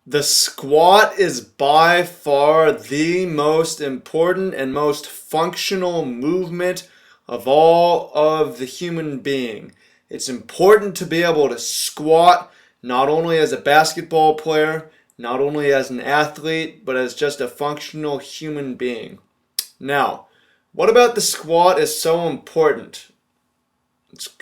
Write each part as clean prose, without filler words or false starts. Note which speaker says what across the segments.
Speaker 1: The squat is by far the most important and most functional movement of all of the human being. It's important to be able to squat not only as a basketball player, not only as an athlete, but as just a functional human being. Now, what about the squat is so important?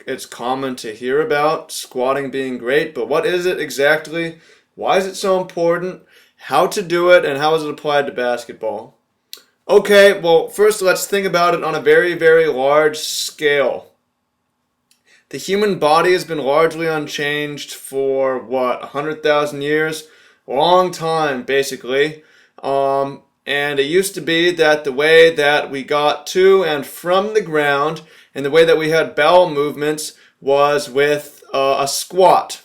Speaker 1: It's common to hear about squatting being great, but what is it exactly? Why is it so important? How to do it, and how is it applied to basketball? Okay, well, first let's think about it on a very, very large scale. The human body has been largely unchanged for what, 100,000 years? A long time, basically. And it used to be that the way that we got to and from the ground and the way that we had bowel movements was with a squat,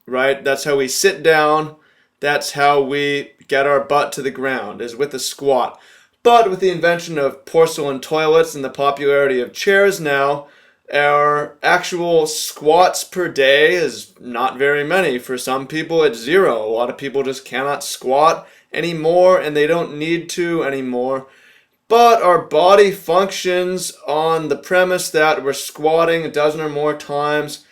Speaker 1: right? That's how we sit down. That's how we get our butt to the ground, is with a squat. But with the invention of porcelain toilets and the popularity of chairs now, our actual squats per day is not very many. For some people, it's zero. A lot of people just cannot squat anymore, and they don't need to anymore. But our body functions on the premise that we're squatting a dozen or more times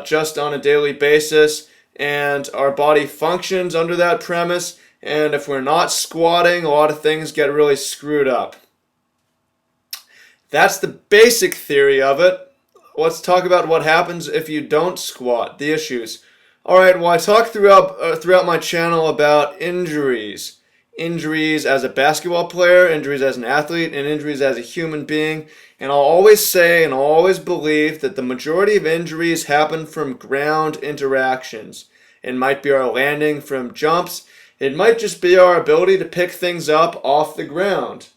Speaker 1: just on a daily basis, and our body functions under that premise. And if we're not squatting, a lot of things get really screwed up. That's the basic theory of it. Let's talk about what happens if you don't squat, the issues. All right, well, I talk throughout my channel about injuries. Injuries as a basketball player, injuries as an athlete, and injuries as a human being. And I'll always say and I'll always believe that the majority of injuries happen from ground interactions. It might be our landing from jumps. It might just be our ability to pick things up off the ground,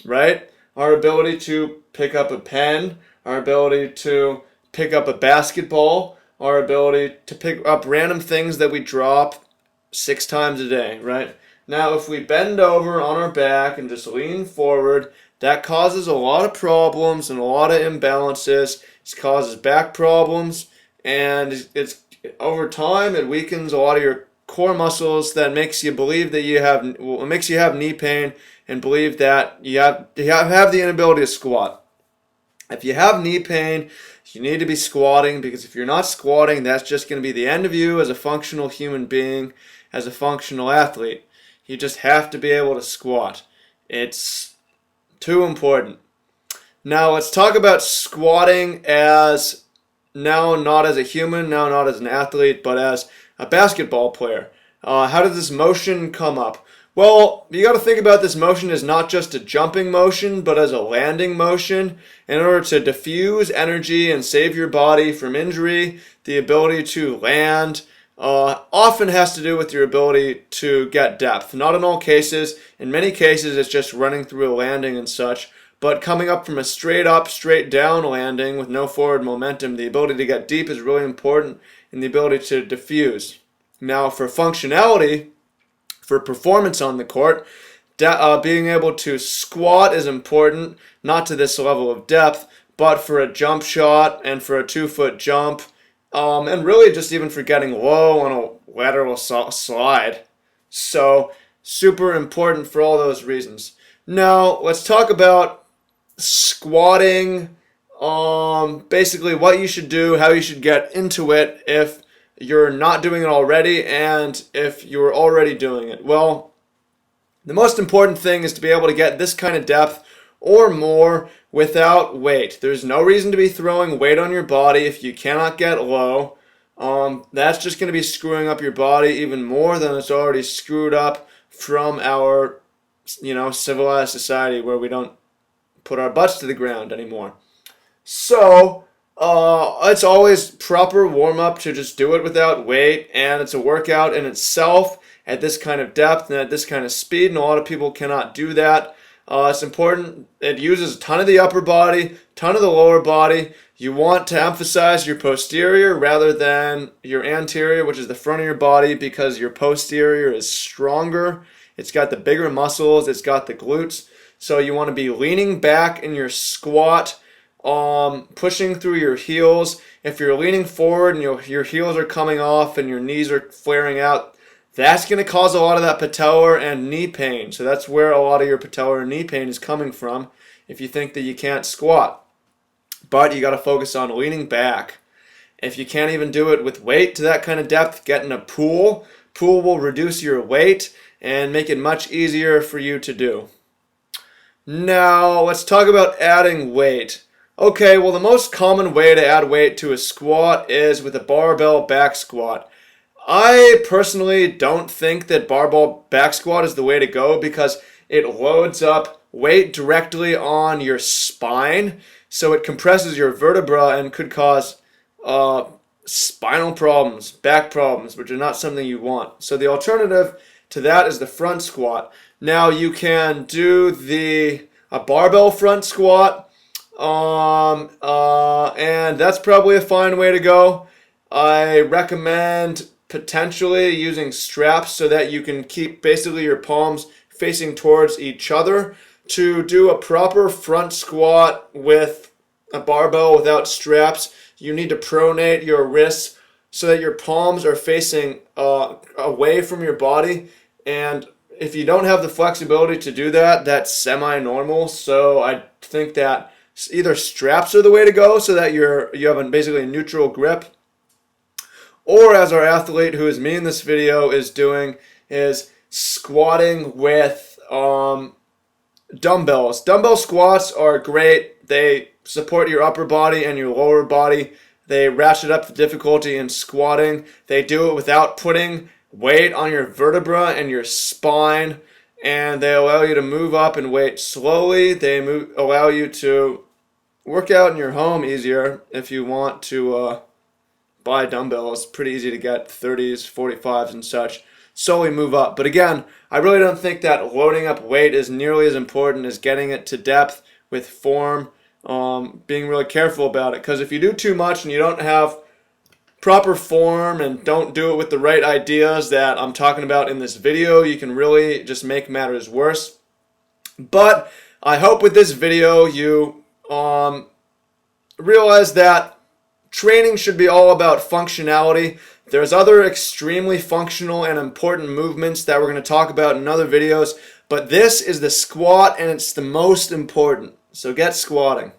Speaker 1: right? Our ability to pick up a pen, our ability to pick up a basketball, our ability to pick up random things that we drop 6 times a day, right? Now, if we bend over on our back and just lean forward, that causes a lot of problems and a lot of imbalances. It causes back problems, and it's over time it weakens a lot of your core muscles. That makes you believe that it makes you have knee pain and believe that you have the inability to squat. If you have knee pain, you need to be squatting, because if you're not squatting, that's just going to be the end of you as a functional human being, as a functional athlete. You just have to be able to squat. It's too important. Now let's talk about squatting as now not as a human, now not as an athlete, but as a basketball player. How does this motion come up? Well, you got to think about this motion as not just a jumping motion, but as a landing motion. In order to diffuse energy and save your body from injury, the ability to land often has to do with your ability to get depth. Not in all cases. In many cases, it's just running through a landing and such. But coming up from a straight up, straight down landing with no forward momentum, the ability to get deep is really important, and the ability to diffuse. Now, for functionality, for performance on the court, being able to squat is important, not to this level of depth, but for a jump shot and for a 2-foot jump, and really just even for getting low on a lateral slide. So, super important for all those reasons. Now, let's talk about squatting, basically what you should do, how you should get into it if you're not doing it already, and if you're already doing it. Well, the most important thing is to be able to get this kind of depth or more without weight. There's no reason to be throwing weight on your body if you cannot get low. That's just going to be screwing up your body even more than it's already screwed up from our, civilized society where we don't put our butts to the ground anymore. So, it's always proper warm-up to just do it without weight, and it's a workout in itself at this kind of depth and at this kind of speed, and a lot of people cannot do that. It's important. It uses a ton of the upper body, ton of the lower body. You want to emphasize your posterior rather than your anterior, which is the front of your body, because your posterior is stronger. It's got the bigger muscles. It's got the glutes. So you want to be leaning back in your squat, pushing through your heels. If you're leaning forward and your heels are coming off and your knees are flaring out, that's going to cause a lot of that patellar and knee pain. So that's where a lot of your patellar and knee pain is coming from if you think that you can't squat. But you got to focus on leaning back. If you can't even do it with weight to that kind of depth, get in a pool. Pool will reduce your weight and make it much easier for you to do. Now, let's talk about adding weight. Okay, well, the most common way to add weight to a squat is with a barbell back squat. I personally don't think that barbell back squat is the way to go because it loads up weight directly on your spine, so it compresses your vertebra and could cause spinal problems, back problems, which are not something you want. So the alternative to that is the front squat. Now you can do a barbell front squat, and that's probably a fine way to go. I recommend potentially using straps so that you can keep basically your palms facing towards each other. To do a proper front squat with a barbell without straps, you need to pronate your wrists so that your palms are facing away from your body. And if you don't have the flexibility to do that, that's semi-normal. So I think that either straps are the way to go so that you have basically a neutral grip, or as our athlete who is me in this video is doing, is squatting with dumbbells. Dumbbell squats are great. They support your upper body and your lower body. They ratchet up the difficulty in squatting. They do it without putting weight on your vertebra and your spine, and they allow you to move up in weight slowly. They allow you to work out in your home easier if you want to buy dumbbells. Pretty easy to get, 30s, 45s and such. Slowly move up. But again, I really don't think that loading up weight is nearly as important as getting it to depth with form, being really careful about it. Because if you do too much and you don't have proper form and don't do it with the right ideas that I'm talking about in this video, you can really just make matters worse. But I hope with this video you realize that training should be all about functionality. There's other extremely functional and important movements that we're going to talk about in other videos, but this is the squat and it's the most important. So get squatting.